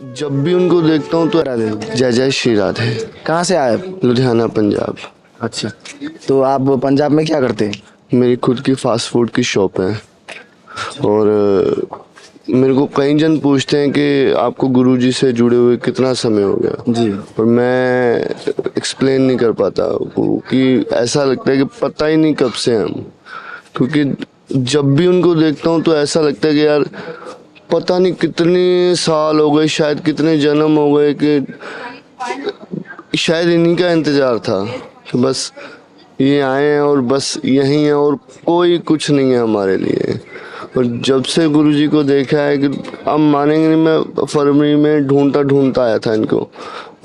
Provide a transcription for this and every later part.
जब भी उनको देखता हूँ तो राधे। जय जय श्री राधे। कहाँ से आए आप? लुधियाना पंजाब। अच्छा, तो आप पंजाब में क्या करते हैं? मेरी खुद की फास्ट फूड की शॉप है और मेरे को कई जन पूछते हैं कि आपको गुरुजी से जुड़े हुए कितना समय हो गया जी। और मैं एक्सप्लेन नहीं कर पाता कि ऐसा लगता है कि पता ही नहीं कब से हम, क्योंकि जब भी उनको देखता हूँ तो ऐसा लगता है कि यार पता नहीं कितने साल हो गए, शायद कितने जन्म हो गए, कि शायद इन्हीं का इंतज़ार था कि बस ये आए हैं और बस यहीं हैं और कोई कुछ नहीं है हमारे लिए। और जब से गुरुजी को देखा है कि आप मानेंगे नहीं, मैं फरवरी में ढूंढता आया था इनको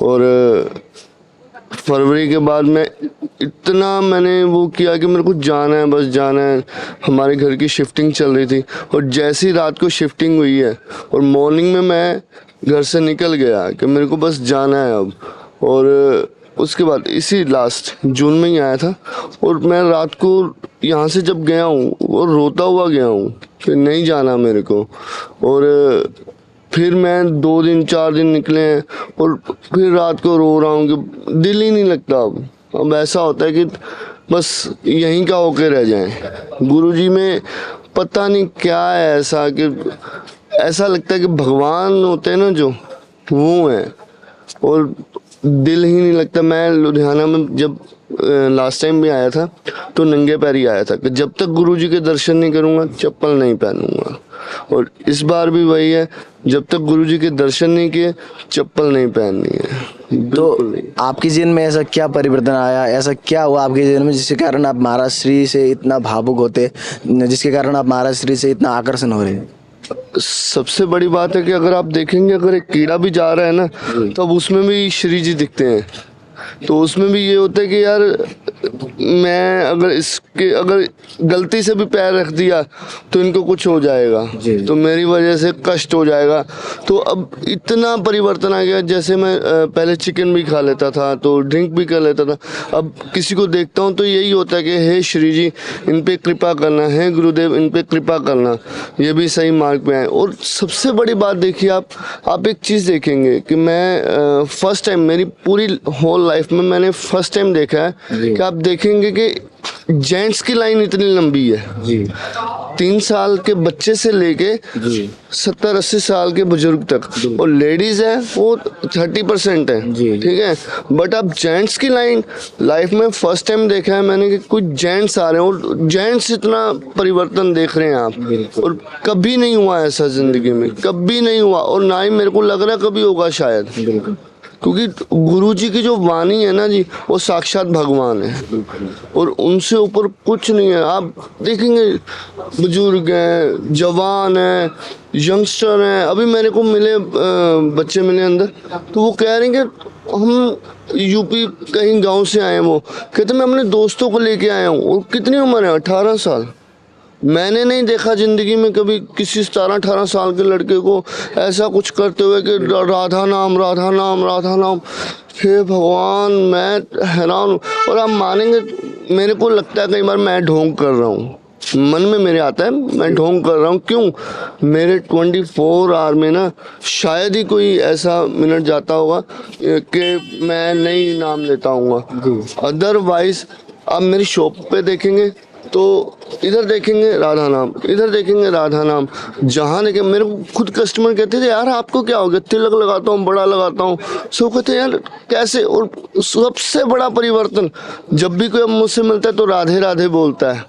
और फरवरी के बाद में इतना मैंने वो किया कि मेरे को जाना है, बस जाना है। हमारे घर की शिफ्टिंग चल रही थी और जैसी रात को शिफ्टिंग हुई है और मॉर्निंग में मैं घर से निकल गया कि मेरे को बस जाना है अब। और उसके बाद इसी लास्ट जून में ही आया था और मैं रात को यहाँ से जब गया हूँ और रोता हुआ गया हूँ कि नहीं जाना मेरे को। और फिर मैं 2 दिन 4 दिन निकले हैं और फिर रात को रो रहा हूँ कि दिल ही नहीं लगता। अब ऐसा होता है कि बस यहीं का होके रह जाएं। गुरुजी में पता नहीं क्या है ऐसा कि ऐसा लगता है कि भगवान होते हैं ना जो, वो हैं और दिल ही नहीं लगता। मैं लुधियाना में जब लास्ट टाइम भी आया था तो नंगे पैर ही आया था कि जब तक गुरुजी के दर्शन नहीं करूँगा चप्पल नहीं पहनूंगा। और इस बार भी वही है, जब तक गुरुजी के दर्शन नहीं किए चप्पल नहीं पहननी है। तो आपके जीवन में ऐसा क्या परिवर्तन आया, ऐसा क्या हुआ आपके जीवन में जिसके कारण आप महाराज श्री से इतना भावुक होते, जिसके कारण आप महाराज श्री से इतना आकर्षण हो रहे हैं? सबसे बड़ी बात है कि अगर आप देखेंगे, अगर एक कीड़ा भी जा रहा है ना तब उसमें भी श्री जी दिखते हैं। तो उसमें भी ये होता है कि यार मैं अगर गलती से भी पैर रख दिया तो इनको कुछ हो जाएगा, तो मेरी वजह से कष्ट हो जाएगा। तो अब इतना परिवर्तन आ गया, जैसे मैं पहले चिकन भी खा लेता था तो ड्रिंक भी कर लेता था, अब किसी को देखता हूँ तो यही होता है कि हे श्री जी इन पे कृपा करना, है गुरुदेव इन पे कृपा करना, ये भी सही मार्ग पे आए। और सबसे बड़ी बात देखिए, आप एक चीज़ देखेंगे कि मैं फर्स्ट टाइम मेरी पूरी होल लाइफ में मैंने फर्स्ट टाइम देखा है कि आप देखेंगे कि जेंट्स की लाइन इतनी लंबी है जी। 3 साल के बच्चे से लेके 70-80 साल के बुजुर्ग तक, और लेडीज है वो 30% है, ठीक है। बट अब जेंट्स की लाइन लाइफ में फर्स्ट टाइम देखा है मैंने कि कुछ जेंट्स आ रहे हैं और जेंट्स इतना परिवर्तन देख रहे हैं आप, और कभी नहीं हुआ ऐसा जिंदगी में, कभी नहीं हुआ और ना ही मेरे को लग रहा कभी होगा शायद, क्योंकि गुरुजी की जो वाणी है ना जी, वो साक्षात भगवान है और उनसे ऊपर कुछ नहीं है। आप देखेंगे बुजुर्ग हैं, जवान हैं, यंगस्टर हैं। अभी मेरे को मिले बच्चे मिले अंदर, तो वो कह रहे हैं कि हम यूपी कहीं गांव से आए हैं। वो कहते मैं अपने दोस्तों को लेके आया हूँ। और कितनी उम्र है? 18 साल। मैंने नहीं देखा जिंदगी में कभी किसी 17-18 साल के लड़के को ऐसा कुछ करते हुए कि राधा नाम राधा नाम राधा नाम। हे भगवान, मैं हैरान हूँ। और आप मानेंगे, मेरे को लगता है कई बार मैं ढोंग कर रहा हूँ, मन में मेरे आता है मैं ढोंग कर रहा हूँ। क्यों? मेरे 24 आवर में ना शायद ही कोई ऐसा मिनट जाता होगा कि मैं नहीं नाम लेता हूँ। अदरवाइज आप मेरी शॉप पे देखेंगे तो इधर देखेंगे राधा नाम, इधर देखेंगे राधा नाम। जहाँ देखें, मेरे को खुद कस्टमर कहते थे यार आपको क्या हो गया, तिलक लगाता हूँ, बड़ा लगाता हूँ। सब कहते यार कैसे। और सबसे बड़ा परिवर्तन, जब भी कोई मुझसे मिलता है तो राधे राधे बोलता है।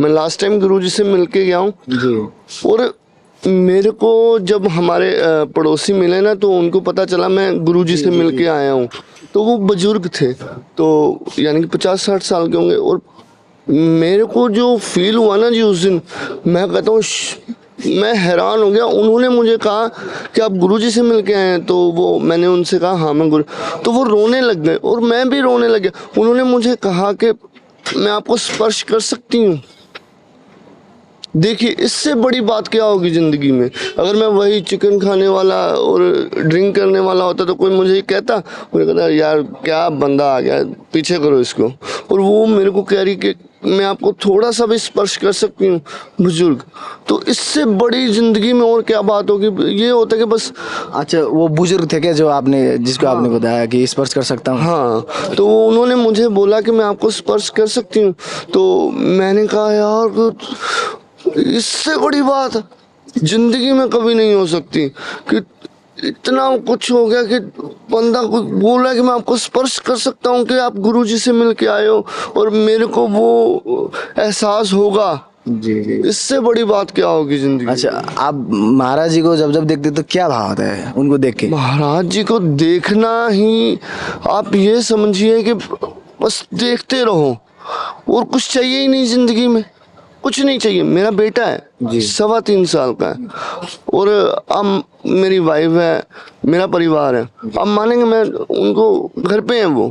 मैं लास्ट टाइम गुरुजी से मिल के गया हूँ और मेरे को जब हमारे पड़ोसी मिले ना तो उनको पता चला मैं गुरुजी से मिल के आया हूँ। तो वो बुजुर्ग थे, तो यानी कि 50-60 साल के होंगे। और मेरे को जो फील हुआ ना जी उस दिन, मैं कहता हूँ मैं हैरान हो गया। उन्होंने मुझे कहा कि आप गुरुजी से मिल के आए हैं, तो वो मैंने उनसे कहा हाँ मैं गुरु, तो वो रोने लग गए और मैं भी रोने लग गया। उन्होंने मुझे कहा कि मैं आपको स्पर्श कर सकती हूँ। देखिए इससे बड़ी बात क्या होगी ज़िंदगी में। अगर मैं वही चिकन खाने वाला और ड्रिंक करने वाला होता तो कोई मुझे कहता, मुझे कहता यार क्या बंदा आ गया, पीछे करो इसको। और वो मेरे को कह रही कि मैं आपको थोड़ा सा भी स्पर्श कर सकती हूँ बुजुर्ग, तो इससे बड़ी जिंदगी में और क्या बात होगी। ये होता है कि बस अच्छा, वो बुजुर्ग थे क्या जो आपने, जिसको आपने बताया कि स्पर्श कर सकता हूँ? हाँ, तो उन्होंने मुझे बोला कि मैं आपको स्पर्श कर सकती हूँ, तो मैंने कहा यार इससे बड़ी बात जिंदगी में कभी नहीं हो सकती कि इतना कुछ हो गया कि बंदा बोला कि मैं आपको स्पर्श कर सकता हूँ कि आप गुरुजी से मिल के आए हो और मेरे को वो एहसास होगा। जी जी। इससे बड़ी बात क्या होगी जिंदगी। अच्छा, आप महाराज जी को जब जब देखते तो क्या भाव आता है उनको देख के? महाराज जी को देखना ही आप ये समझिए कि बस देखते रहो और कुछ चाहिए ही नहीं जिंदगी में, कुछ नहीं चाहिए। मेरा बेटा है 3.25 साल का है और अब मेरी वाइफ है, मेरा परिवार है। अब मानेंगे मैं उनको घर पे हैं वो,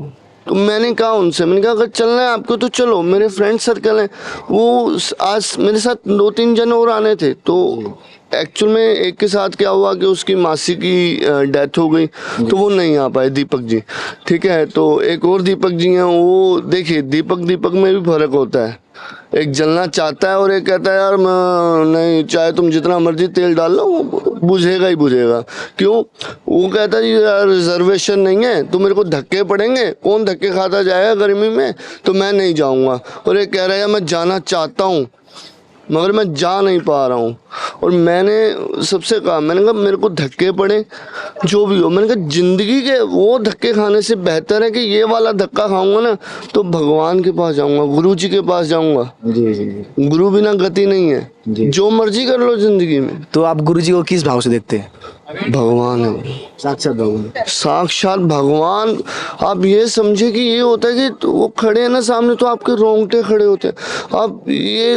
तो मैंने कहा उनसे, मैंने कहा अगर चलना है आपको तो चलो, मेरे फ्रेंड सर्कल हैं। वो आज मेरे साथ 2-3 जन और आने थे, तो एक्चुअल में एक के साथ क्या हुआ कि उसकी मासी की डेथ हो गई, तो वो नहीं आ पाए, दीपक जी, ठीक है। तो एक और दीपक जी हैं, वो देखिए दीपक में भी फर्क होता है। एक जलना चाहता है और एक कहता है यार मैं नहीं, चाहे तुम जितना मर्जी तेल डाल लो वो बुझेगा ही बुझेगा। क्यों? वो कहता है यार रिजर्वेशन नहीं है तो मेरे को धक्के पड़ेंगे, कौन धक्के खाता जाएगा गर्मी में, तो मैं नहीं जाऊंगा। और एक कह रहा है मैं जाना चाहता हूँ मगर मैं जा नहीं पा रहा हूँ। और मैंने सबसे कहा, मैंने कहा मेरे को धक्के पड़े जो भी हो, मैंने कहा जिंदगी के वो धक्के खाने से बेहतर है कि ये वाला धक्का खाऊंगा ना तो भगवान के पास जाऊंगा, गुरु जी के पास जाऊंगा। जी जी। गुरु बिना गति नहीं है, जो मर्जी कर लो जिंदगी में। तो आप गुरु जी को किस भाव से देखते हैं? भगवान है, साक्षात भगवान। साक्षात भगवान। आप ये समझे कि ये होता है कि वो खड़े हैं ना सामने तो आपके रोंगटे खड़े होते हैं। आप ये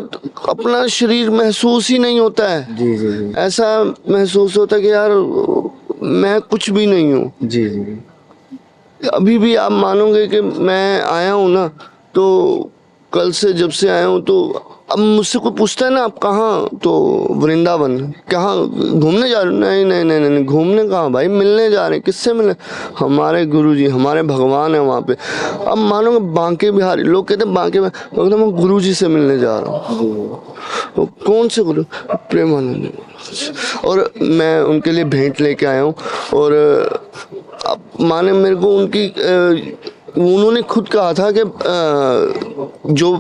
अपना शरीर महसूस ही नहीं होता है। जी जी जी। ऐसा महसूस होता है कि यार मैं कुछ भी नहीं हूँ। जी जी। अभी भी आप मानोगे कि मैं आया हूँ ना, तो कल से जब से आया हूँ तो अब मुझसे कोई पूछता है ना आप कहाँ, तो वृंदावन। कहाँ घूमने जा रहे हो? नहीं नहीं नहीं नहीं, घूमने कहाँ भाई, मिलने जा रहे हैं। किससे मिलने? हमारे गुरुजी, हमारे भगवान है वहाँ पे। अब मानोगे बांके बिहारी, लोग कहते हैं बांके बिहारी, मगर मैं गुरुजी से मिलने जा रहा हूँ। तो कौन से गुरु? प्रेमानंद। और मैं उनके लिए भेंट लेके आया हूँ। और अब माने मेरे को उनकी उन्होंने खुद कहा था कि जो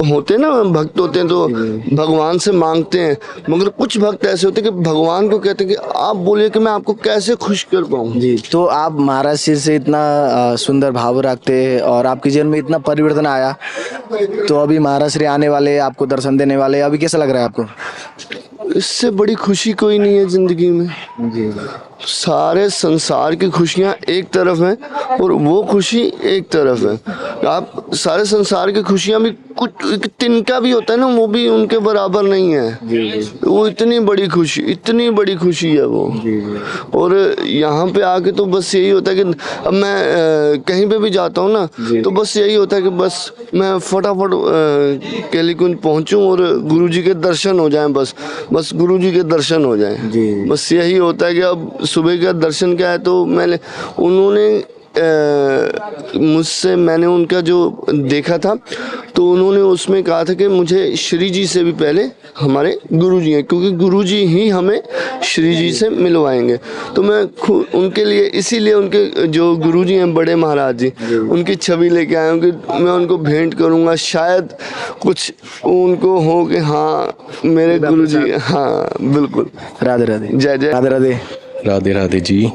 होते ना भक्त होते हैं तो भगवान से मांगते हैं, मगर कुछ भक्त ऐसे होते हैं कि भगवान को कहते हैं कि आप बोलिए कि मैं आपको कैसे खुश कर पाऊँ। जी, तो आप महाराज श्री से इतना सुंदर भाव रखते हैं और आपके जीवन में इतना परिवर्तन आया, तो अभी महाराज श्री आने वाले, आपको दर्शन देने वाले, अभी कैसा लग रहा है आपको? इससे बड़ी खुशी कोई नहीं है जिंदगी में। जी। सारे संसार की खुशियाँ एक तरफ हैं और वो खुशी एक तरफ है। आप सारे संसार की खुशियाँ भी कुछ तिनका भी होता है ना, वो भी उनके बराबर नहीं है। वो इतनी बड़ी खुशी है वो। और यहाँ पे आके तो बस यही होता है कि अब मैं कहीं पे भी जाता हूँ ना तो बस यही होता है कि बस मैं फटाफट केलीकुंज पहुँचूँ और गुरुजी के दर्शन हो जाएं। बस गुरुजी के दर्शन हो जाएं। बस यही होता है कि अब सुबह का दर्शन क्या है, तो उन्होंने मुझसे, मैंने उनका जो देखा था तो उन्होंने उसमें कहा था कि मुझे श्री जी से भी पहले हमारे गुरुजी हैं, क्योंकि गुरुजी ही हमें श्री जी से मिलवाएंगे। तो मैं उनके लिए, इसीलिए उनके जो गुरुजी हैं बड़े महाराज जी, उनकी छवि लेके आया हूँ कि मैं उनको भेंट करूँगा, शायद कुछ उनको हो कि हाँ मेरे गुरुजी। हाँ बिल्कुल। राधे राधे। जय जय। राधे राधे। राधे राधे जी।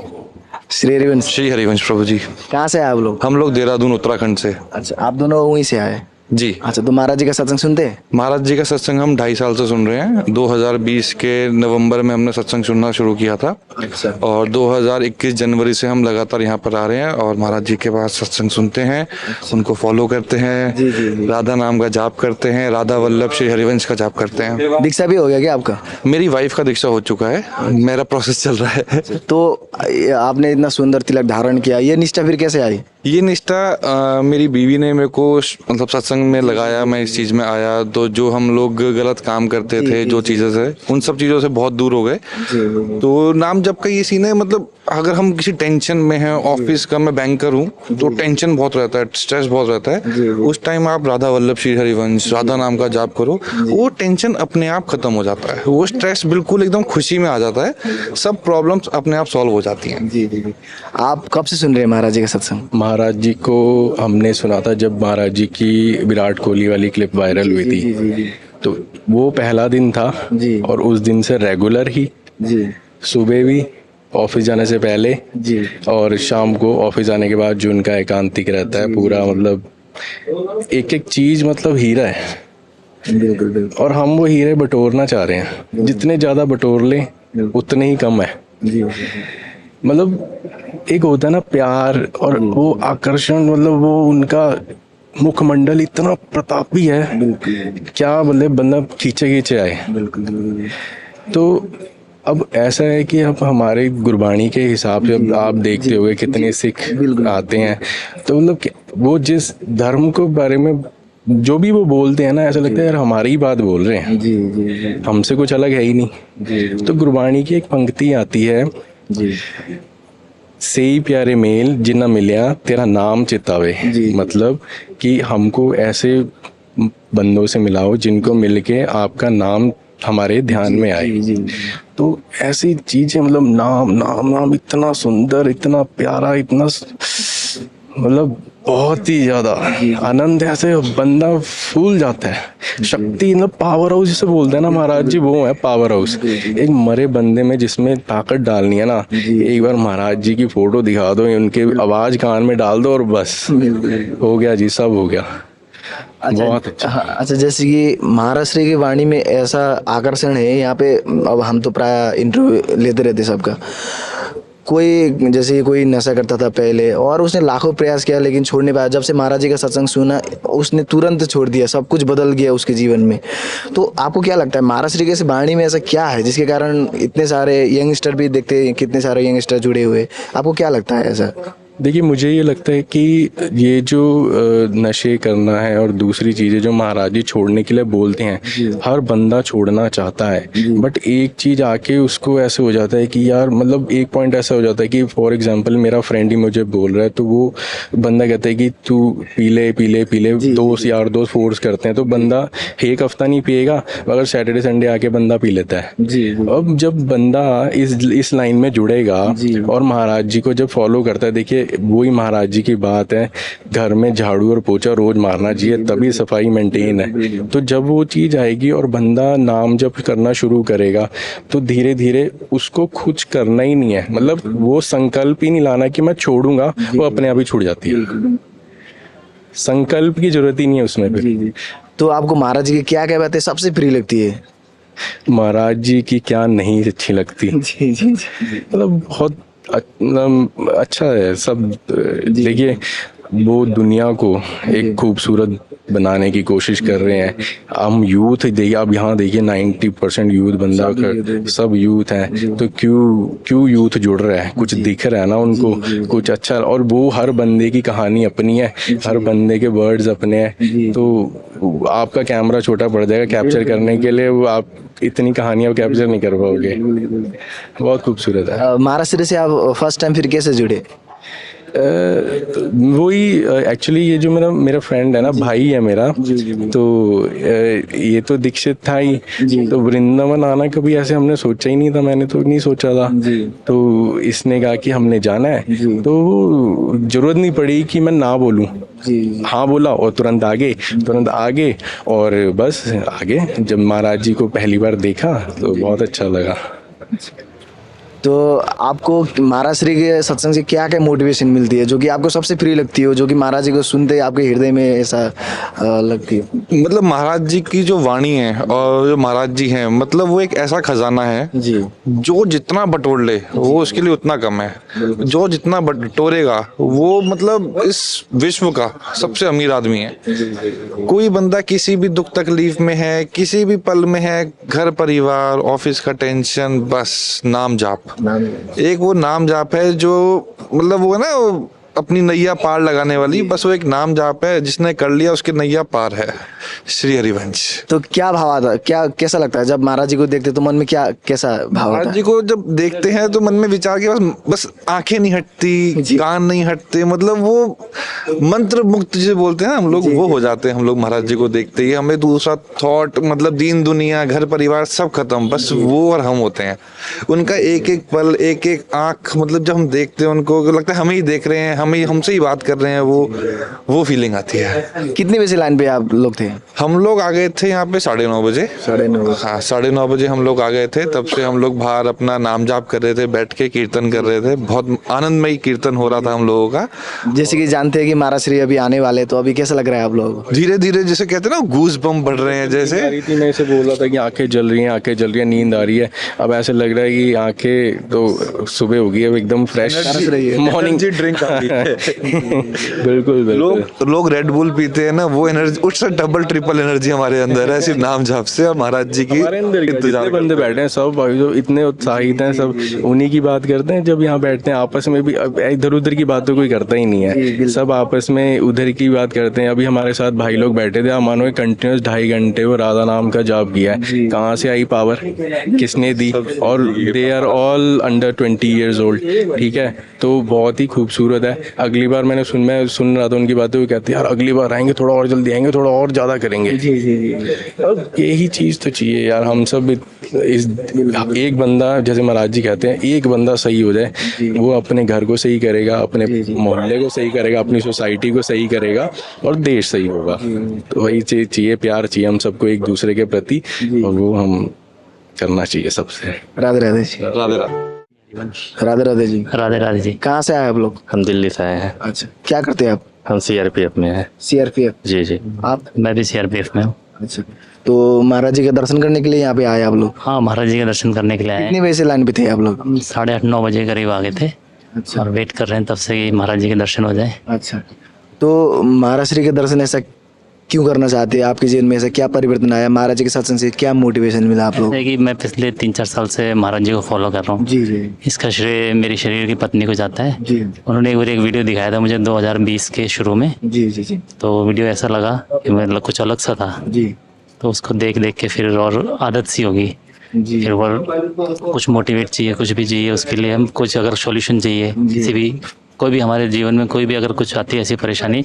श्री हरिवंश। श्री हरिवंश प्रभु जी। कहाँ से आए आप लोग? हम लोग देहरादून उत्तराखंड से। अच्छा, आप दोनों वहीं से आए? जी। अच्छा, तो महाराज जी का सत्संग सुनते हैं? महाराज जी का सत्संग हम 2.5 साल से सुन रहे हैं। 2020 के नवंबर में हमने सत्संग सुनना शुरू किया था। अच्छा। और 2021 जनवरी से हम लगातार यहाँ पर आ रहे हैं और महाराज जी के पास सत्संग सुनते हैं। उनको फॉलो करते हैं। राधा नाम का जाप करते हैं, राधा वल्लभ श्री हरिवंश का जाप करते हैं। दीक्षा भी हो गया क्या आपका? मेरी वाइफ का दीक्षा हो चुका है, मेरा प्रोसेस चल रहा है। तो आपने इतना सुंदर तिलक धारण किया, ये निष्ठा फिर कैसे आई? ये निष्ठा मेरी बीवी ने मेरे को मतलब सत्संग में लगाया, मैं इस चीज़ में आया तो जो हम लोग गलत काम करते थे, जो चीज़ें से, उन सब चीज़ों से बहुत दूर हो गए। तो नाम जप का ये सीन है, मतलब अगर हम किसी टेंशन में हैं, ऑफिस का, मैं बैंकर हूँ तो टेंशन बहुत रहता है, स्ट्रेस बहुत रहता है, उस टाइम आप राधा वल्लभ श्री हरिवंश, राधा नाम का जाप करो, वो टेंशन अपने आप खत्म हो जाता है, वो स्ट्रेस बिल्कुल एकदम खुशी में आ जाता है, सब प्रॉब्लम्स अपने आप सॉल्व हो जाती हैं। जी जी। आप कब से सुन रहे हैं महाराज जी का सत्संग? महाराज जी को हमने सुना था जब महाराज जी की विराट कोहली वाली क्लिप वायरल हुई थी, तो वो पहला दिन था जी। और उस दिन से रेगुलर ही जी सुबह भी ऑफिस जाने से पहले जी। और शाम को ऑफिस जाने के बाद जो उनका एकांतिक रहता है पूरा, मतलब एक एक चीज मतलब हीरा है, बिल्कुल बिल्कुल। और हम वो हीरे बटोरना चाह रहे हैं, जितने ज़्यादा बटोर लें उतने ही कम है। जी मतलब एक होता है ना प्यार और वो आकर्षण, मतलब वो उनका मुखमंडल इतना प्रतापी है, बिल्कुल क्या मतलब बंदा खींचे खींचे आए। बिल्कुल बिल्कुल। तो अब ऐसा है कि अब हमारे गुरबाणी के हिसाब से अब आप देखते होंगे कितने सिख आते हैं, तो मतलब वो जिस धर्म को बारे में जो भी वो बोलते हैं ना, ऐसा लगता है यार हमारी ही बात बोल रहे हैं, जी जी जी हमसे कुछ अलग है ही नहीं। जी तो गुरबाणी की एक पंक्ति आती है, जी से ही प्यारे मेल जिन्ना मिलिया तेरा नाम चितावे, मतलब कि हमको ऐसे बंदों से मिलाओ जिनको मिलके आपका नाम हमारे ध्यान में आए। तो ऐसी चीजें, मतलब नाम नाम नाम इतना सुंदर, इतना प्यारा, इतना मतलब बहुत ही ज्यादा आनंद, ऐसे बंदा फूल जाता है। शक्ति मतलब पावर हाउस जिसे बोलते हैं ना महाराज जी, वो है पावर हाउस। एक मरे बंदे में जिसमें ताकत डालनी है ना, एक बार महाराज जी की फोटो दिखा दो, उनके आवाज कान में डाल दो और बस हो गया जी, सब हो गया। बहुत अच्छा। हाँ, अच्छा, जैसे कि महाराष्ट्र की वाणी में ऐसा आकर्षण है यहाँ पे, अब हम तो प्राय इंटरव्यू लेते रहते सबका, कोई जैसे कोई नशा करता था पहले और उसने लाखों प्रयास किया लेकिन छोड़ नहीं पाया, जब से महाराज जी का सत्संग सुना उसने तुरंत छोड़ दिया, सब कुछ बदल गया उसके जीवन में। तो आपको क्या लगता है महाराष्ट्र की वाणी में ऐसा क्या है जिसके कारण इतने सारे यंगस्टर भी देखते हैं, कितने सारे यंगस्टर जुड़े हुए, आपको क्या लगता है ऐसा? देखिए, मुझे ये लगता है कि ये जो नशे करना है और दूसरी चीज़ें जो महाराज जी छोड़ने के लिए बोलते हैं, हर बंदा छोड़ना चाहता है, बट एक चीज़ आके उसको ऐसे हो जाता है कि यार, मतलब एक पॉइंट ऐसा हो जाता है कि फॉर एग्जांपल मेरा फ्रेंड ही मुझे बोल रहा है, तो वो बंदा कहता है कि तू पी ले पी ले पी ले, दोस्त यार दोस्त फोर्स करते हैं, तो बंदा एक हफ्ता नहीं पिएगा, मगर सैटरडे संडे आके बंदा पी लेता है। अब जब बंदा इस लाइन में जुड़ेगा और महाराज जी को जब फॉलो करता है, देखिए वही महाराज जी की बात है, घर में झाड़ू और पोछा रोज मारना चाहिए, तभी सफाई मेंटेन है। तो जब वो चीज आएगी और बंदा नाम जप करना शुरू करेगा, तो धीरे धीरे उसको कुछ करना ही नहीं है, मतलब वो संकल्प ही नहीं लाना कि मैं छोड़ूंगा, वो अपने आप ही छूट जाती है। संकल्प की जरूरत ही नहीं है उसमें फिर। तो आपको महाराज जी की क्या क्या बातें सबसे प्रिय लगती है? महाराज जी की क्या नहीं अच्छी लगती, मतलब बहुत मतलब अच्छा है सब। देखिए, वो दुनिया को एक खूबसूरत बनाने की कोशिश कर रहे हैं। हम यूथ देखिए, अब यहाँ देखिए 90% यूथ बंदा कर, सब यूथ हैं, तो क्यों यूथ जुड़ रहा है, कुछ दिख रहा है ना उनको, कुछ अच्छा, और वो हर बंदे की कहानी अपनी है, हर बंदे के वर्ड्स अपने हैं। तो आपका कैमरा छोटा पड़ जाएगा कैप्चर करने के लिए, वो आप इतनी कहानियां कैप्चर नहीं कर पाओगे। बहुत खूबसूरत है। महाराष्ट्र से आप फर्स्ट टाइम फिर कैसे जुड़े? वही एक्चुअली ये जो मेरा फ्रेंड है ना, भाई है मेरा, तो ये तो दीक्षित था ही, तो वृंदावन आना कभी ऐसे हमने सोचा ही नहीं था, मैंने तो नहीं सोचा था। तो इसने कहा कि हमने जाना है, तो जरूरत नहीं पड़ी कि मैं ना बोलूं, हाँ बोला और तुरंत आगे और बस आगे। जब महाराज जी को पहली बार देखा तो बहुत अच्छा लगा। तो आपको महाराज श्री के सत्संग से क्या क्या मोटिवेशन मिलती है जो कि आपको सबसे प्रिय लगती हो, जो कि महाराज जी को सुनते आपके हृदय में ऐसा लगती है? मतलब महाराज जी की जो वाणी है और जो महाराज जी हैं, मतलब वो एक ऐसा खजाना है जी, जो जितना बटोर ले वो उसके लिए उतना कम है, जो जितना बटोरेगा वो मतलब इस विश्व का सबसे अमीर आदमी है। कोई बंदा किसी भी दुख तकलीफ में है, किसी भी पल में है, घर परिवार ऑफिस का टेंशन, बस नाम जाप, एक वो नाम जाप है जो मतलब वो है ना, अपनी नैया पार लगाने वाली, बस वो एक नाम जाप है, जिसने कर लिया उसकी नैया पार है, श्री हरिवंश। तो क्या भाव आता, क्या कैसा लगता है जब महाराज जी को देखते तो मन में क्या कैसा भाव आता महाराज है? जी को जब देखते हैं तो मन में विचार के बस आंखें नहीं हटती, कान नहीं हटते, मतलब वो मंत्र मुक्त जिसे बोलते हैं ना हम लोग, वो हो जाते हैं हम लोग महाराज जी को देखते ही। हमें दूसरा थॉट, मतलब दीन दुनिया घर परिवार सब खत्म, बस वो और हम होते हैं। उनका एक एक पल, एक एक आंख, मतलब जब हम देखते हैं उनको लगता है हमें ही देख रहे हैं, हमसे ही बात कर रहे हैं, वो फीलिंग आती है। कितने बजे लाइन पे आप लोग थे? हम लोग आ गए थे यहाँ पे 9:30 बजे। 9:30 हाँ 9:30 बजे हम लोग आ गए थे। तब से हम लोग बाहर अपना नाम जाप कर रहे थे, बैठ के कीर्तन कर रहे थे। बहुत आनंदमयी कीर्तन हो रहा था हम लोगों का। जैसे कि जानते हैं कि महाराज श्री अभी आने वाले, तो अभी कैसा लग रहा है आप लोगों को? धीरे धीरे जैसे कहते हैं ना, गूज बम बढ़ रहे हैं जैसे। मैं इसे बोल रहा था कि आंखें जल रही हैं, आंखें जल रही हैं, नींद आ रही है। अब ऐसे लग रहा है कि आंखें तो सुबह होगी, अब एकदम फ्रेश मॉर्निंग ड्रिंक बिल्कुल बिल्कुल। लोग रेड बुल पीते हैं ना, वो एनर्जी, उससे डबल ट्रिपल एनर्जी हमारे अंदर है, सिर्फ नाम जाप से और महाराज जी की हमारे अंदर जितने बंदे बैठे हैं सब भाई जो इतने उत्साहित हैं, सब उन्हीं की बात करते हैं। जब यहाँ बैठते हैं आपस में भी, अब इधर उधर की बात तो कोई करता ही नहीं है, सब आपस में उधर की बात करते हैं। अभी हमारे साथ भाई लोग बैठे थे, मानो कंटिन्यूस 2.5 घंटे वो राधा नाम का जाप किया है। कहाँ से आई पावर, किसने दी? और they are all under 20 years old, ठीक है। तो बहुत ही खूबसूरत है। अगली बार मैं सुन रहा था उनकी बातें, वो कहते हैं यार अगली बार आएंगे, थोड़ा और जल्दी आएंगे, थोड़ा और ज़्यादा करेंगे। अब यही चीज़ तो चाहिए यार। हम सब इस एक बंदा, जैसे महाराज जी कहते हैं, एक बंदा सही हो जाए, वो अपने घर को सही करेगा, अपने मोहल्ले को सही करेगा, अपनी सोसाइटी को सही करेगा और देश सही होगा। तो वही चीज़ चाहिए, प्यार चाहिए हम सबको एक दूसरे के प्रति, और वो हम करना चाहिए सबसे। राधे राधे जी। राधे राधे। राधे राधे जी। राधे राधे जी। कहाँ से आए आप लोग? हम दिल्ली से आए हैं। अच्छा, क्या करते हैं आप? हम सीआरपीएफ में हैं। सीआरपीएफ? जी जी। आप? मैं भी सीआरपीएफ में हूँ। अच्छा, तो महाराज जी के दर्शन करने के लिए यहाँ पे आए आप लोग? हाँ, महाराज जी के दर्शन करने के लिए आए कितने बजे से लाइन पे थे आप लोग? हैं। 8:30-9 बजे करीब आ गए थे। अच्छा और वेट कर रहे हैं तब से कि महाराज जी के दर्शन हो जाए। अच्छा, तो महाराज श्री के दर्शन ऐसा क्यों करना चाहते हैं? आपके जीवन में ऐसा क्या परिवर्तन आया? महाराज जी के सत्संग से क्या मोटिवेशन मिला आप लोग? जैसे कि मैं पिछले 3-4 साल से महाराज जी को फॉलो कर रहा हूँ। जी जी इसका श्रेय मेरी शरीर की पत्नी को जाता है। जी उन्होंने एक बार एक वीडियो दिखाया था मुझे 2020 के शुरू में। जी जी जी तो वीडियो ऐसा लगा कि मतलब कुछ अलग सा था, जी तो उसको देख देख के फिर और आदत सी होगी। जी फिर और कुछ मोटिवेट चाहिए, कुछ भी चाहिए, उसके लिए हम कुछ अगर सॉल्यूशन चाहिए, किसी भी कोई भी हमारे जीवन में कोई भी अगर कुछ आती है ऐसी परेशानी,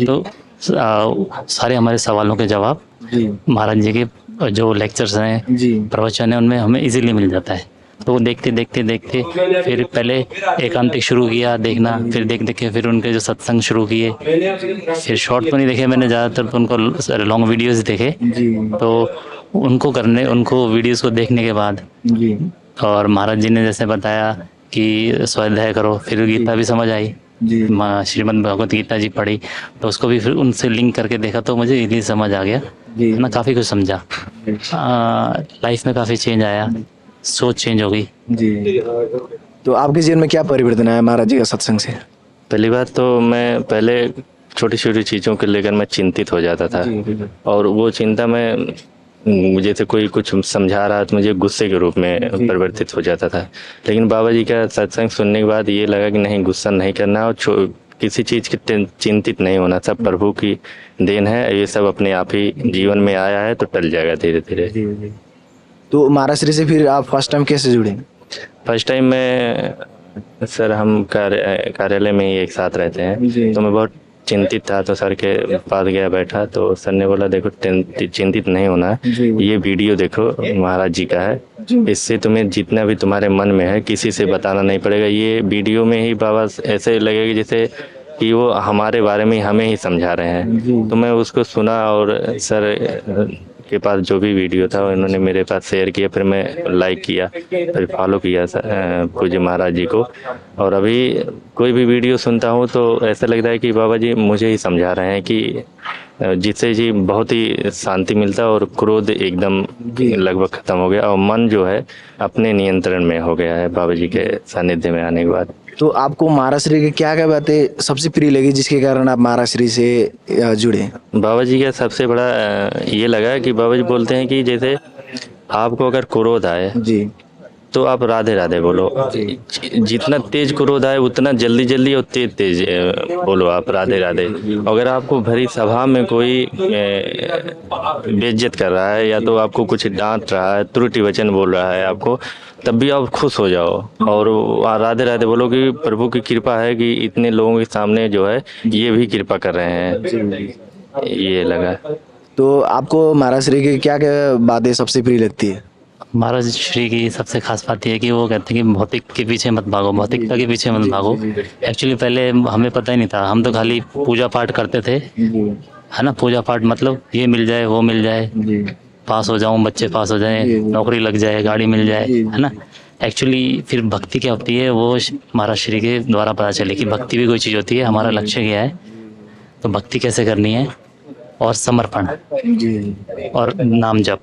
तो सारे हमारे सवालों के जवाब जी महाराज जी के जो लेक्चर्स हैं, जी प्रवचन है, उनमें हमें इजीली मिल जाता है। तो वो देखते देखते देखते फिर पहले एकांतिक शुरू किया देखना, फिर देख देख के फिर उनके जो सत्संग शुरू किए, फिर शॉर्ट तो नहीं देखे मैंने ज़्यादातर, तो उनको लॉन्ग वीडियोस देखे। जी तो उनको वीडियोस को देखने के बाद जी और महाराज जी ने जैसे बताया कि स्वाध्याय करो, फिर गीता भी समझ आई। जी श्रीमद् भगवत गीता जी पढ़ी, तो उसको भी फिर उनसे लिंक करके देखा, तो मुझे इजीली समझ आ गया, जी ना काफ़ी कुछ समझा। लाइफ में काफ़ी चेंज आया, सोच चेंज हो गई। जी। तो आपके जीवन में क्या परिवर्तन आया महाराज जी का सत्संग से? पहली बात तो मैं पहले छोटी छोटी चीज़ों को लेकर मैं चिंतित हो जाता था, और वो चिंता में जैसे कोई कुछ समझा रहा तो मुझे गुस्से के रूप में परिवर्तित हो जाता था। लेकिन बाबा जी का सत्संग सुनने के बाद ये लगा कि नहीं, गुस्सा नहीं करना और किसी चीज़ की चिंतित नहीं होना, सब प्रभु की देन है, ये सब अपने आप ही जीवन में आया है तो टल जाएगा धीरे धीरे। तो महाराज श्री से फिर आप फर्स्ट टाइम कैसे जुड़े? फर्स्ट टाइम मैं सर, हम कार्यालय में ही एक साथ रहते हैं, तो मैं बहुत चिंतित था, तो सर के पास गया बैठा, तो सर ने बोला देखो चिंतित नहीं होना है, ये वीडियो देखो महाराज जी का है, इससे तुम्हें जितना भी तुम्हारे मन में है किसी से बताना नहीं पड़ेगा। ये वीडियो में ही बाबा ऐसे लगेगा जैसे कि वो हमारे बारे में हमें ही समझा रहे हैं। तो मैं उसको सुना और सर के पास जो भी वीडियो था इन्होंने मेरे पास शेयर किया, फिर मैं लाइक किया, फिर फॉलो किया पूज्य महाराज जी को। और अभी कोई भी वीडियो सुनता हूँ तो ऐसा लगता है कि बाबा जी मुझे ही समझा रहे हैं, कि जिससे जी बहुत ही शांति मिलता है और क्रोध एकदम लगभग खत्म हो गया और मन जो है अपने नियंत्रण में हो गया है बाबा जी के सानिध्य में आने के बाद। तो आपको महाराज श्री की क्या क्या बातें सबसे प्रिय लगी जिसके कारण आप महाराज श्री से जुड़े? बाबा जी का सबसे बड़ा ये लगा कि बाबा जी बोलते हैं कि जैसे आपको अगर क्रोध आए जी तो आप राधे राधे बोलो। जितना तेज क्रोध आए उतना जल्दी जल्दी और तेज तेज बोलो आप राधे राधे। अगर आपको भरी सभा में कोई बेइज्जत कर रहा है या तो आपको कुछ डांट रहा है, त्रुटि वचन बोल रहा है आपको, तब भी आप खुश हो जाओ और राधे राधे बोलो कि प्रभु की कृपा है कि इतने लोगों के सामने जो है ये भी कृपा कर रहे हैं। ये लगा। तो आपको महाराज श्री की क्या क्या बातें सबसे प्रिय लगती है? महाराज श्री की सबसे खास बात यह है कि वो कहते हैं कि भौतिक के पीछे मत भागो, भौतिकता के पीछे मत भागो। एक्चुअली पहले हमें पता ही नहीं था, हम तो खाली पूजा पाठ करते थे, है ना। पूजा पाठ मतलब ये मिल जाए वो मिल जाए, पास हो जाऊं, बच्चे पास हो जाए, नौकरी लग जाए, गाड़ी मिल जाए, है ना। एक्चुअली फिर भक्ति क्या होती है वो महाराज श्री के द्वारा पता चले कि भक्ति भी कोई चीज़ होती है, हमारा लक्ष्य क्या है, तो भक्ति कैसे करनी है, और समर्पण और नाम जप।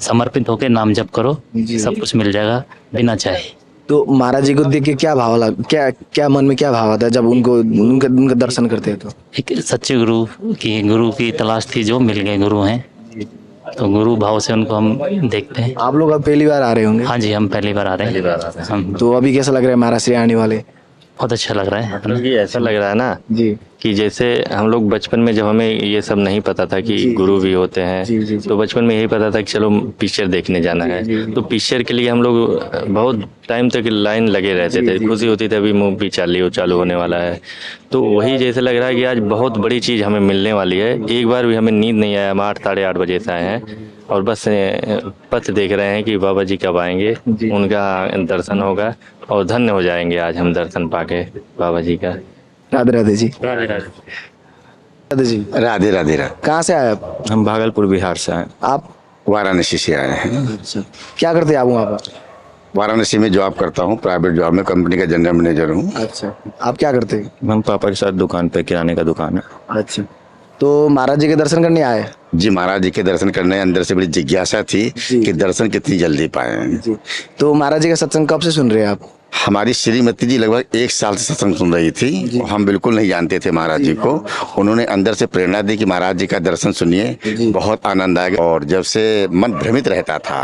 समर्पित होकर नाम जप करो, सब कुछ मिल जाएगा बिना चाहे। तो महाराज जी को देख के क्या भाव लग क्या क्या मन में क्या भाव आता है जब उनको उनका दर्शन करते हैं? तो एक सच्चे गुरु की तलाश थी, जो मिल गए गुरु हैं, तो गुरु भाव से उनको हम देखते हैं। आप लोग अब पहली बार आ रहे होंगे? हाँ जी, हम पहली बार आ रहे हैं। हम तो अभी कैसा लग रहा है महाराज श्री आने वाले? बहुत अच्छा लग रहा है। मतलब ये ऐसा लग रहा है ना जी कि जैसे हम लोग बचपन में, जब हमें ये सब नहीं पता था कि गुरु भी होते हैं, तो बचपन में यही पता था कि चलो पिक्चर देखने जाना है, तो पिक्चर के लिए हम लोग बहुत टाइम तक लाइन लगे रहते थे। खुशी होती थी अभी मूवी चालू होने वाला है। तो वही जैसे लग रहा है कि आज बहुत बड़ी चीज़ हमें मिलने वाली है। एक बार भी हमें नींद नहीं आया, हम 8 साढ़े 8 बजे से आए हैं और बस पथ देख रहे हैं कि बाबा जी कब आएंगे, उनका दर्शन होगा और धन्य हो जाएंगे आज हम दर्शन पाके बाबा जी का। राधे राधे जी। राधे राधे। राधे जी। राधे राधे राधे। कहाँ से आए आप? हम भागलपुर बिहार से आए। आप वाराणसी से आए हैं। क्या करते हैं आप वहाँ पर? वाराणसी में जॉब करता हूँ, प्राइवेट जॉब में, कंपनी का जनरल मैनेजर हूँ। अच्छा, आप क्या करते हैं? हम पापा के साथ दुकान पे किराने का दुकान है। अच्छा, तो महाराज जी के दर्शन करने आए? जी, महाराज जी के दर्शन करने अंदर से बड़ी जिज्ञासा थी कि दर्शन कितनी जल्दी पाए। तो महाराज जी का सत्संग कब से सुन रहे हैं आप? हमारी श्रीमती जी लगभग 1 साल से सत्संग सुन रही थी। हम बिल्कुल नहीं जानते थे महाराज जी को। उन्होंने अंदर से प्रेरणा दी कि महाराज जी का दर्शन सुनिए, बहुत आनंद आएगा। और जब से मन भ्रमित रहता था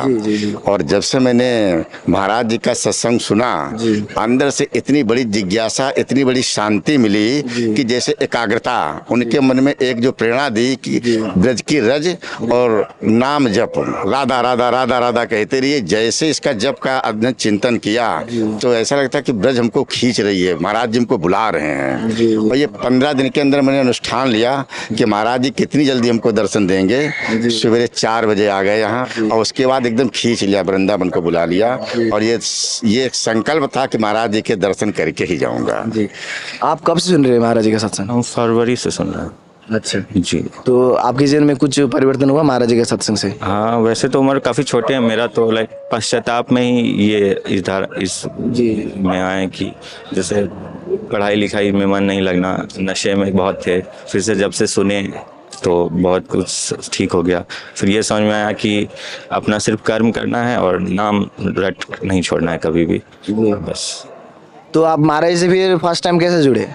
और जब से मैंने महाराज जी का सत्संग सुना, अंदर से इतनी बड़ी जिज्ञासा, इतनी बड़ी शांति मिली कि जैसे एकाग्रता उनके मन में एक जो प्रेरणा दी कि ब्रज की रज और नाम जप, राधा राधा राधा राधा कहते रहिए। जैसे इसका जप का अध्ययन चिंतन किया तो ऐसा लगता है कि ब्रज हमको खींच रही है, महाराज जी हमको बुला रहे हैं। और ये 15 दिन के अंदर मैंने अनुष्ठान लिया कि महाराज जी कितनी जल्दी हमको दर्शन देंगे। सवेरे 4 बजे आ गए यहाँ और उसके बाद एकदम खींच लिया, वृंदावन को बुला लिया। और ये एक संकल्प था कि महाराज जी के दर्शन करके ही जाऊंगा। आप कब से सुन रहे हैं महाराज जी का सत्संग? हम फरवरी से सुन रहे हैं। अच्छा जी। तो आपके जीवन में कुछ परिवर्तन हुआ महाराज जी के सत्संग से? हाँ, वैसे तो उम्र काफ़ी छोटे हैं, मेरा तो लाइक पश्चाताप में ही ये इस में आए कि जैसे पढ़ाई लिखाई में मन नहीं लगना, नशे में बहुत थे, फिर से जब से सुने तो बहुत कुछ ठीक हो गया। फिर ये समझ में आया कि अपना सिर्फ कर्म करना है और नाम रट नहीं छोड़ना है कभी भी, बस। तो आप महाराज जी से फिर फर्स्ट टाइम कैसे जुड़े?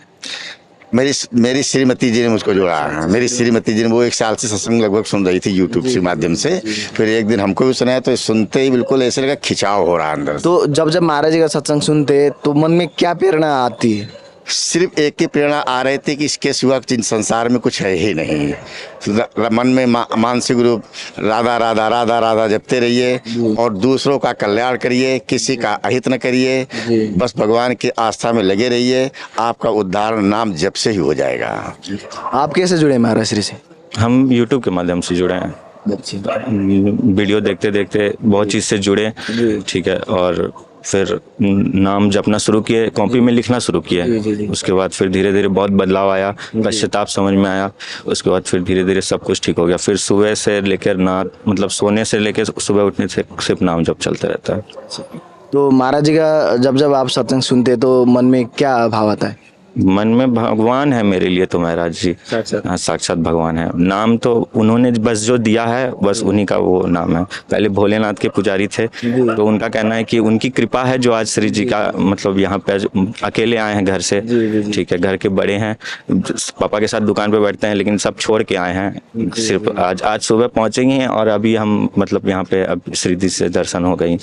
मेरी श्रीमती जी ने मुझको जोड़ा है। मेरी श्रीमती जी ने, वो 1 साल से सत्संग लगभग सुन रही थी यूट्यूब के माध्यम से। फिर एक दिन हमको भी सुनाया तो सुनते ही बिल्कुल ऐसे लगा खिंचाव हो रहा अंदर। तो जब महाराज जी का सत्संग सुनते तो मन में क्या प्रेरणा आती है? सिर्फ एक ही प्रेरणा आ रही थी कि इसके सिवा संसार में कुछ है ही नहीं। मन में मानसिक रूप राधा राधा राधा राधा जपते रहिए और दूसरों का कल्याण करिए, किसी का अहित न करिए, बस भगवान की आस्था में लगे रहिए। आपका उद्धार नाम जप से ही हो जाएगा। आप कैसे जुड़े महाराज श्री से? हम यूट्यूब के माध्यम से जुड़े हैं। वीडियो देखते देखते बहुत चीज़ से जुड़े, ठीक है। और फिर नाम जपना शुरू किए, कॉपी में लिखना शुरू किए। उसके बाद फिर धीरे धीरे बहुत बदलाव आया, पश्चाताप समझ में आया। उसके बाद फिर धीरे धीरे सब कुछ ठीक हो गया। फिर सुबह से लेकर मतलब सोने से लेकर सुबह उठने से सिर्फ नाम जप चलता रहता है। तो महाराज जी का जब आप सत्संग सुनते तो मन में क्या भाव आता है? मन में भगवान है मेरे लिए तो महाराज जी, हाँ, साक्षात भगवान है। नाम तो उन्होंने बस जो दिया है बस उन्हीं का वो नाम है। पहले भोलेनाथ के पुजारी थे, तो उनका कहना है कि उनकी कृपा है जो आज श्री जी का मतलब यहाँ पे अकेले आए हैं घर से, ठीक है। घर के बड़े हैं, पापा के साथ दुकान पे बैठते हैं, लेकिन सब छोड़ के आए हैं। सिर्फ आज सुबह पहुँचेंगे और अभी हम मतलब यहाँ पे अब श्री जी से दर्शन हो गई।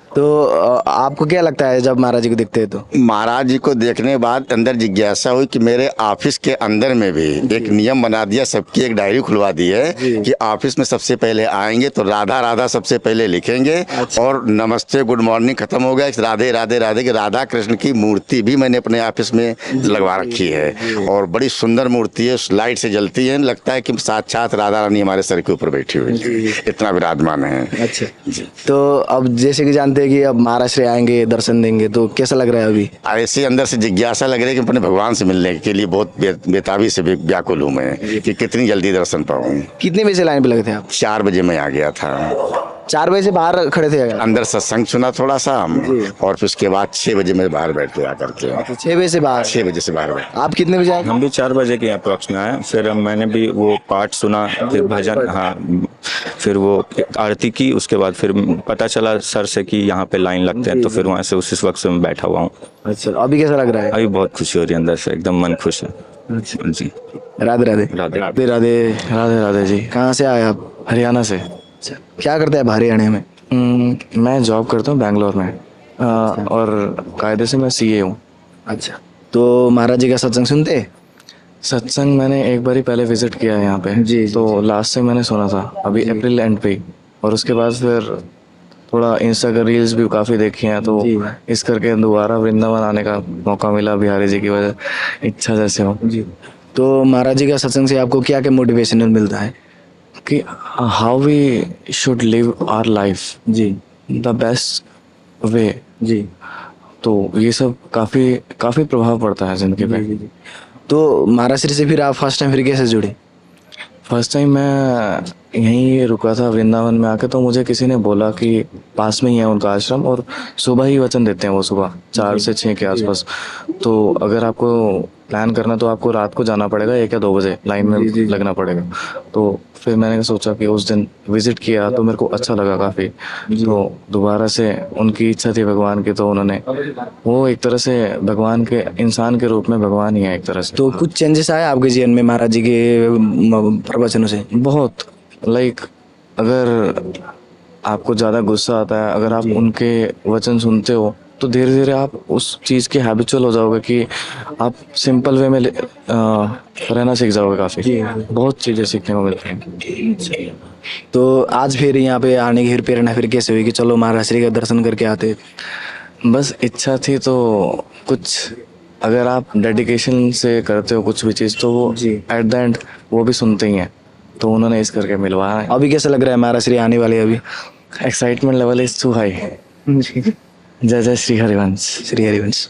तो आपको क्या लगता है जब महाराज जी को देखते हैं तो? महाराज जी को देखने के बाद अंदर जिज्ञासा हुई कि मेरे ऑफिस के अंदर में भी एक नियम बना दिया, सबकी एक डायरी खुलवा दी है कि ऑफिस में सबसे पहले आएंगे तो राधा राधा सबसे पहले लिखेंगे। और नमस्ते गुड मॉर्निंग खत्म हो गया, राधे राधे राधे की राधा कृष्ण की मूर्ति भी मैंने अपने ऑफिस में लगवा रखी है और बड़ी सुंदर मूर्ति है, लाइट से जलती है, लगता है कि साक्षात राधा रानी हमारे सर के ऊपर बैठी हुई है, इतना विराजमान है। अच्छा, तो अब जैसे कि जानते हैं कि अब महाराज श्री आएंगे दर्शन देंगे, तो कैसा लग रहा है अभी? ऐसे अंदर से जिज्ञासा लग रही है कि अपने भगवान से मिलने के लिए बहुत बेताबी से व्याकुल हूँ मैं कि कितनी जल्दी दर्शन पाऊँ। कितने बजे से लाइन पे लगे थे आप? 4 बजे मैं आ गया था, 4 बजे से बाहर खड़े थे अगर? अंदर सत्संग सुना थोड़ा सा और फिर उसके बाद 6 बजे मैं बाहर बैठ गया करके। 6 बजे से बाहर? 6 बजे से बाहर बैठ। आप कितने बजे आए? हम भी 4 बजे के अप्रॉक्स में आए, फिर मैंने भी वो पाठ सुना, फिर भजन, हाँ, फिर वो आरती की, उसके बाद फिर पता चला सर से कि यहाँ पे लाइन लगते हैं, तो फिर वहाँ से उस वक्त से मैं बैठा हुआ हूँ। अच्छा, अभी कैसा लग रहा है? अभी बहुत खुशी हो रही है अंदर से, एकदम मन खुश है। जी, राधे राधे। राधे राधे राधे। राधे राधे जी। कहाँ से आए आप? हरियाणा से। अच्छा, क्या करते हैं आप हरियाणा में? मैं जॉब करता हूँ बैंगलोर में और कायदे से मैं सीए हूँ। अच्छा, तो महाराज जी का सत्संग सुनते हैं? सत्संग मैंने एक बार ही पहले विजिट किया है यहाँ पे जी, तो लास्ट टाइम मैंने सुना था अभी अप्रैल एंड पे ही, और उसके बाद फिर थोड़ा इंस्टा का रील्स भी काफ़ी देखी हैं, तो इस करके दोबारा वृंदावन आने का मौका मिला बिहारी जी की वजह, इच्छा जैसे हो जी। तो महाराज जी का सत्संग से आपको क्या क्या मोटिवेशनल मिलता है? कि how we should live our life जी द बेस्ट वे। जी। तो ये सब काफ़ी प्रभाव पड़ता है ज़िंदगी पे। तो महाराज श्री से फिर आप फर्स्ट टाइम फिर कैसे जुड़े? फर्स्ट टाइम मैं यहीं रुका था वृंदावन में आके, तो मुझे किसी ने बोला कि पास में ही है उनका आश्रम और सुबह ही वचन देते हैं वो, सुबह 4 से 6 के आसपास। तो अगर आपको प्लान करना तो आपको रात को जाना पड़ेगा 1 या 2 बजे, लाइन में लगना पड़ेगा। तो फिर मैंने सोचा कि उस दिन विजिट किया तो मेरे को अच्छा लगा काफ़ी, तो दोबारा से उनकी इच्छा थी भगवान की, तो उन्होंने वो एक तरह से भगवान के इंसान के रूप में भगवान ही है एक तरह से। तो कुछ चेंजेस आए आपके जीवन में महाराज जी के प्रवचनों से? बहुत, लाइक अगर आपको ज़्यादा गुस्सा आता है, अगर आप उनके वचन सुनते हो तो धीरे धीरे आप उस चीज़ के हैबिचुअल हो जाओगे कि आप सिंपल वे में रहना सीख जाओगे। काफ़ी बहुत चीज़ें सीखने को मिलती हैं। तो आज फिर यहाँ पे आने की फिर प्रेरणा फिर कैसे हुई कि चलो महाराज श्री का दर्शन करके आते? बस इच्छा थी, तो कुछ अगर आप डेडिकेशन से करते हो कुछ भी चीज़ तो वो एट द एंड वो भी सुनते ही हैं, तो उन्होंने इस करके मिलवाया है। अभी कैसा लग रहा है महाराज श्री आने वाले? अभी excitement level is too high. जय जय श्री हरिवंश। श्री हरिवंश।